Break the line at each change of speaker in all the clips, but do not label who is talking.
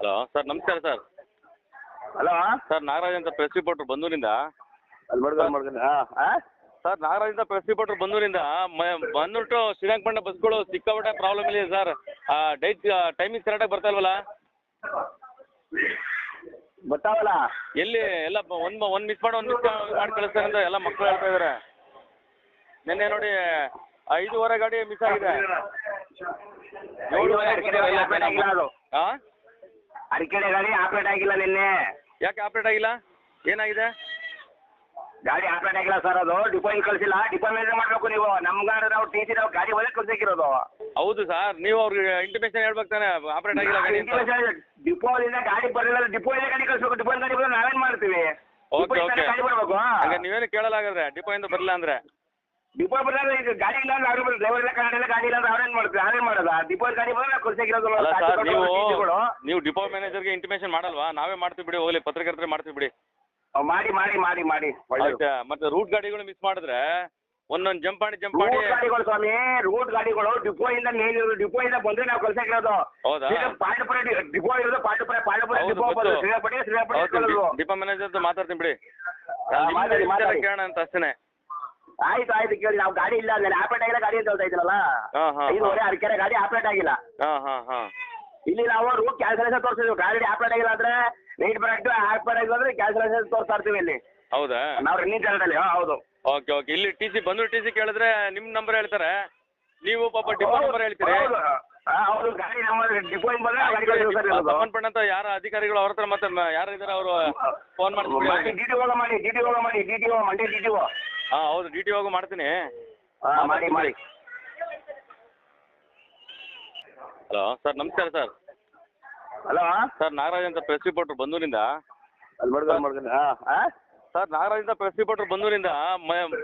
Hello sir, ನಮಸ್ಕಾರ sir.
Hello
sir, Nagaraj ಅಂತ press reporter ಬಂದೂರಿಂದ.
ಅಲ್ಲಿ ಮಾಡ್ಕೊಂಡು ಹಾಂ
ಸರ್, ನಾಗರಾಜ್ ಅಂತ ಪ್ರೆಸ್ ರಿಪೋರ್ಟರ್ ಬಂದೂರಿಂದ ಬಂದ್ಬಿಟ್ಟು ಶ್ರೀರಂಗಪಟ್ಟಣ ಬಸ್ಗಳು ಸಿಕ್ಕಾಪಟ್ಟೆ ಪ್ರಾಬ್ಲಮ್ ಇದೆ ಸರ್. ಡೈಟ್ ಟೈಮಿಂಗ್ ಕರೆಕ್ಟಾಗಿ ಬರ್ತಾ ಇಲ್ವಲ್ಲ?
ಗೊತ್ತಾವಲ್ಲ
ಎಲ್ಲಿ ಎಲ್ಲ ಒಂದು ಮಿಸ್ ಮಾಡಿ ಕಳಿಸ್ತಾರೆ ಅಂತ ಎಲ್ಲ ಮಕ್ಕಳು ಹೇಳ್ತಾ ಇದ್ದಾರೆ. ನಿನ್ನೆ ನೋಡಿ 5:15 ಗಾಡಿ ಮಿಸ್ ಆಗಿದೆ. 7:15
ಅದು
ಹಾಂ,
ಅಡಿಕೆಡೆ ಗಾಡಿ ಆಪ್ರೇಟ್ ಆಗಿಲ್ಲ ನಿನ್ನೆ.
ಯಾಕೆ ಆಪ್ರೇಟ್ ಆಗಿಲ್ಲ? ಏನಾಗಿದೆ?
ಗಾಡಿ ಆಪ್ರೇಟ್ ಆಗಿಲ್ಲ ಸರ್. ಅದು ಡಿಪೋ ಕಳಿಸಿಲ್ಲ. ಡಿಪೋ ಮೇಲೆ ಮಾಡಬೇಕು ನೀವು. ನಮ್ಗಾದ್ರೆ ನಾವು ಟಿ ಸಿ ನಾವು ಗಾಡಿ ಒಳಗೆ ಕಳ್ಸಿಕ್ಕಿರೋದು.
ಹೌದು ಸರ್, ನೀವು ಅವ್ರಿಗೆ ಇಂಟಿಮೇಷನ್ ಹೇಳ್ಬೇಕು ತಾನೆ ಆಪ್ರೇಟ್ ಆಗಿಲ್ಲ ಗಾಡಿ ಅಂತ.
ಡಿಪೋದಿಂದ ಗಾಡಿ ಬರಲಿಲ್ಲ. ಡಿಪೋಯಿಂದ ಗಾಡಿ ಕಳಿಸ್ಬೇಕು. ಡಿಪೋ ಗಾಡಿ ಬಂದ್ರೆ ನಾವೇನು ಮಾಡ್ತೀವಿ?
ಓಕೆ ಓಕೆ,
ಗಾಡಿ ಬರಬೇಕು.
ಹಾಗೆ ನೀವೇನು ಕೇಳಲ್ಲ ಹಾಗಾದ್ರೆ ಡಿಪೋಯಿಂದ ಬರಲಿಲ್ಲ ಅಂದರೆ?
ಡಿಪೋ ಬಂದ್ರೆ ಈಗ ಗಾಡಿ ಇಲ್ಲ ಅಂದ್ರೆ ಅವ್ರು ಡ್ರೈವರ್ ಇಲ್ಲ, ಗಾಡಿ ಇಲ್ಲ, ಗಾಡಿ ಇಲ್ಲ ಅಂದ್ರೆ ಅವ್ರೇನು ಮಾಡ್ತೀವಿ? ನಾವೇನು ಮಾಡೋದ? ಡಿಪೋ ಗಾಡಿ ಬಂದ್ರೆ ನಾವು ಕಳ್ಸಿಕ್ಕಿರೋದು.
ಅಲ್ಲ ಸರ್, ನೀವು ಡಿಪೋ ಮ್ಯಾನೇಜರ್ಗೆ ಇಂಟಿಮೇಷನ್ ಮಾಡಲ್ವಾ? ನಾವೇ ಮಾಡ್ತೀವಿ ಬಿಡಿ, ಹೋಗ್ಲಿ ಪತ್ರಕರ್ತರೆ ಮಾಡ್ತೀವಿ ಬಿಡಿ.
ಮಾಡಿ ಮಾಡಿ ಮಾಡಿ ಮಾಡಿ
ಆಯ್ತಾ? ಮತ್ತೆ ರೂಟ್ ಗಾಡಿಗಳು ಮಿಸ್ ಮಾಡಿದ್ರೆ ಒಂದೊಂದು ಜಂಪ್ ಮಾಡಿ
ರೂಟ್ ಗಾಡಿಗಳು ಸ್ವಾಮಿ, ರೂಟ್ ಗಾಡಿಗಳು ಡಿಪೋ ಇಂದ ಡಿಪೋ ಇಂದ ಬಂದ್ರೆ ನಾವು ಕಳ್ಸಿರೋದು.
ಹೌದಾ?
ಪಾಂಡಪುರ ಡಿಪೋ ಇರೋದು. ಪಾಂಡಪುರ ಡಿಪೋ
ಡಿಪೋ ಮ್ಯಾನೇಜರ್ ಮಾತಾಡ್ತೀನಿ ಬಿಡಿ.
ಮಾತಾಡಿ ಮಾತಾಡಿ
ಕೇಳೋಣ ಅಂತ ಅಷ್ಟೇ.
ಆಯ್ತು ಆಯ್ತು ಕೇಳಿ. ನಾವು ಗಾಡಿ ಇಲ್ಲ ಅಂದ್ರೆ ಆಪ್ರೇಟ್ ಆಗಿಲ್ಲ ಗಾಡಿ ಅಂತ ಹೇಳ್ತಾ ಇದ್ರಲ್ಲ. 5:15 ಅರಕೆರೆ ಗಾಡಿ ಆಪ್ರೇಟ್ ಆಗಿಲ್ಲ. ಇಲ್ಲಿ ನಾವು ರೂಟ್ ಕ್ಯಾನ್ಸಲೇಷನ್ ತೋರಿಸಿದ್ವಿ. ಗಾಡಿ ಆಪ್ರೇಟ್ ಆಗಿಲ್ಲ ಅಂದ್ರೆ ನೈಟ್ ಪ್ರಾಡಕ್ಟ್ ಆಪ್ರೇಟ್ ಆಗಿಲ್ಲ ಅಂದ್ರೆ ಕ್ಯಾನ್ಸಲೇಷನ್ ತೋರಿಸ್ತಾ ಇರ್ತೀವಿ ಇಲ್ಲಿ.
ಹೌದಾ?
ನಾವು ರನ್ನಿಂಗ್ ಚಾನಲ್. ಹೌದು.
Okay okay. ಇಲ್ಲಿ ಟಿ ಸಿ ಬಂದು ಟಿ ಸಿ ಕೇಳಿದ್ರೆ ನಿಮ್ಮ ನಂಬರ್ ಹೇಳ್ತಾರೆ, ನೀವು ಪಾಪ ಡಿಪೋ ನಂಬರ್ ಹೇಳ್ತೀರಿ.
ಹೌದು, ಗಾಡಿ ನಮ್ಮ ಡಿಪೋ ಇಂದ ಬಂದ್ರೆ ಗಾಡಿ ಕಳಿಸ್ತಾರೆ.
ಸಂಬಂಧಪಟ್ಟಂತ ಯಾರ ಅಧಿಕಾರಿಗಳು ಅವ್ರ ಹತ್ರ ಮತ್ತೆ ಯಾರು ಇದ್ದಾರೆ ಅವರು ಫೋನ್ ಮಾಡ್ತೀವಿ.
ಡಿ ಟಿ ಹೋಗ ಮಾಡಿ. Mandya D T O.
ಹಾಂ ಹೌದು, ಡಿ ಟಿ ಹೋಗು ಮಾಡ್ತೀನಿ.
ಮಾಡಿ ಮಾಡಿ.
ಹಲೋ ಸರ್, ನಮಸ್ಕಾರ ಸರ್.
ಹಲೋ
ಸರ್, ನಾಗರಾಜ್ ಅಂತ ಪ್ರೆಸ್ ರಿಪೋರ್ಟರ್ ಬಂದೂರಿಂದ.
ಅಲ್ಲಿ ಮಾಡ್ಕೊಂಡು ಹಾಂ
ಸರ್, ನಾಗರಾಜ್ ಅಂತ ಪ್ರೆಸ್ ರಿಪೋರ್ಟರ್ ಬಂದೂರಿಂದ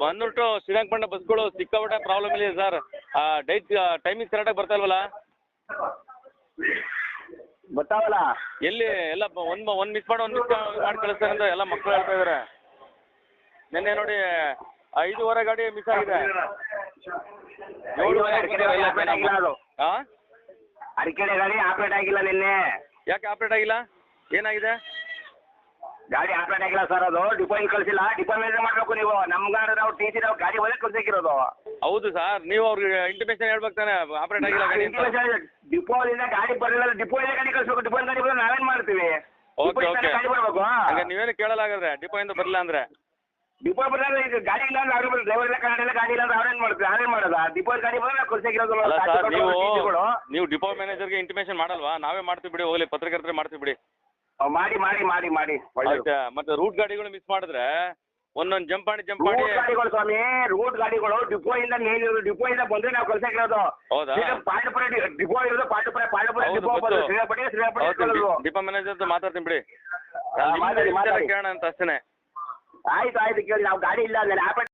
ಬಂದ್ಬಿಟ್ಟು ಶ್ರೀರಂಗಪಟ್ಟಣ ಬಸ್ಗಳು ಸಿಕ್ಕಾಪಟ್ಟೆ ಪ್ರಾಬ್ಲಮ್ ಇದೆ ಸರ್. ಡೈಟ್ ಟೈಮಿಂಗ್ ಕರೆಕ್ಟಾಗಿ ಬರ್ತಾ ಇಲ್ವಲ್ಲ?
ಗೊತ್ತಾವಲ್ಲ
ಎಲ್ಲಿ ಎಲ್ಲ ಒಂದು ಮಿಸ್ ಮಾಡಿ ಕಳಿಸ್ತಾರೆ ಅಂತ ಎಲ್ಲ ಮಕ್ಕಳು ಹೇಳ್ತಾ ಇದ್ದಾರೆ. ನಿನ್ನೆ ನೋಡಿ 5:15 ಗಾಡಿ ಮಿಸ್ ಆಗಿದೆ.
7:15 ಅದು
ಹಾಂ,
ಅಡಿಕೆಡೆ ಗಾಡಿ ಆಪ್ರೇಟ್ ಆಗಿಲ್ಲ ನಿನ್ನೆ.
ಯಾಕೆ ಆಪ್ರೇಟ್ ಆಗಿಲ್ಲ? ಏನಾಗಿದೆ?
ಗಾಡಿ ಆಪ್ರೇಟ್ ಆಗಿಲ್ಲ ಸರ್. ಅದು ಡಿಪೋ ಕಳಿಸಿಲ್ಲ. ಡಿಪೋ ಮೇಲೆ ಮಾಡಬೇಕು ನೀವು. ನಮ್ಗಾದ್ರೆ ನಾವು ಟಿ ಸಿ ನಾವು ಗಾಡಿ ಒಳಗೆ ಕಳ್ಸಿಕ್ಕಿರೋದು.
ಹೌದು ಸರ್, ನೀವು ಅವ್ರಿಗೆ ಇಂಟಿಮೇಷನ್ ಹೇಳ್ಬೇಕು ತಾನೆ ಆಪ್ರೇಟ್ ಆಗಿಲ್ಲ ಗಾಡಿ ಅಂತ.
ಡಿಪೋದಿಂದ ಗಾಡಿ ಬರಲಿಲ್ಲ. ಡಿಪೋಯಿಂದ ಗಾಡಿ ಕಳಿಸ್ಬೇಕು. ಡಿಪೋ ಗಾಡಿ ಬಂದ್ರೆ ನಾವೇನು ಮಾಡ್ತೀವಿ?
ಓಕೆ ಓಕೆ,
ಗಾಡಿ ಬರಬೇಕು.
ಹಾಗೆ ನೀವೇನು ಕೇಳಲ್ಲ ಹಾಗಾದ್ರೆ ಡಿಪೋಯಿಂದ ಬರಲಿಲ್ಲ ಅಂದರೆ?
ಡಿಪೋ ಬಂದ್ರೆ ಈಗ ಗಾಡಿ ಇಲ್ಲ ಅಂದ್ರೆ ಅವ್ರು ಡ್ರೈವರ್ ಇಲ್ಲ, ಗಾಡಿ ಇಲ್ಲ, ಗಾಡಿ ಇಲ್ಲ ಅಂದ್ರೆ ಅವ್ರೇನು ಮಾಡ್ತೀವಿ? ನಾವೇನು ಮಾಡೋದ? ಡಿಪೋ ಗಾಡಿ ಬಂದ್ರೆ ನಾವು ಕಳ್ಸಿಕ್ಕಿರೋದು.
ಅಲ್ಲ ಸರ್, ನೀವು ಡಿಪೋ ಮ್ಯಾನೇಜರ್ಗೆ ಇಂಟಿಮೇಷನ್ ಮಾಡಲ್ವಾ? ನಾವೇ ಮಾಡ್ತೀವಿ ಬಿಡಿ, ಹೋಗ್ಲಿ ಪತ್ರಕರ್ತರೆ ಮಾಡ್ತೀವಿ ಬಿಡಿ.
ಮಾಡಿ ಮಾಡಿ ಮಾಡಿ ಮಾಡಿ
ಆಯ್ತಾ? ಮತ್ತೆ ರೂಟ್ ಗಾಡಿಗಳು ಮಿಸ್ ಮಾಡಿದ್ರೆ ಒಂದೊಂದು ಜಂಪ್ ಮಾಡಿ
ರೂಟ್ ಗಾಡಿಗಳು ಸ್ವಾಮಿ, ರೂಟ್ ಗಾಡಿಗಳು ಡಿಪೋ ಇಂದ ಬಂದ್ರೆ ನಾವು ಕಳ್ಸಿರೋದು.
ಹೌದಾ?
ಪಾಂಡಪುರ ಡಿಪೋ ಇರೋದು. ಪಾಂಡಪುರ ಡಿಪೋ
ಡಿಪೋ ಮ್ಯಾನೇಜರ್ ಮಾತಾಡ್ತೀನಿ ಬಿಡಿ.
ಮಾತಾಡಿ ಮಾತಾಡಿ.
ಕೇಳೋಣ ಅಂತ ಅಷ್ಟೇ.
ಆಯ್ತು ಆಯ್ತು ಕೇಳಿ. ನಾವು ಗಾಡಿ ಇಲ್ಲ ಅಂದ್ರೆ ಆಪ್ರೇಟ್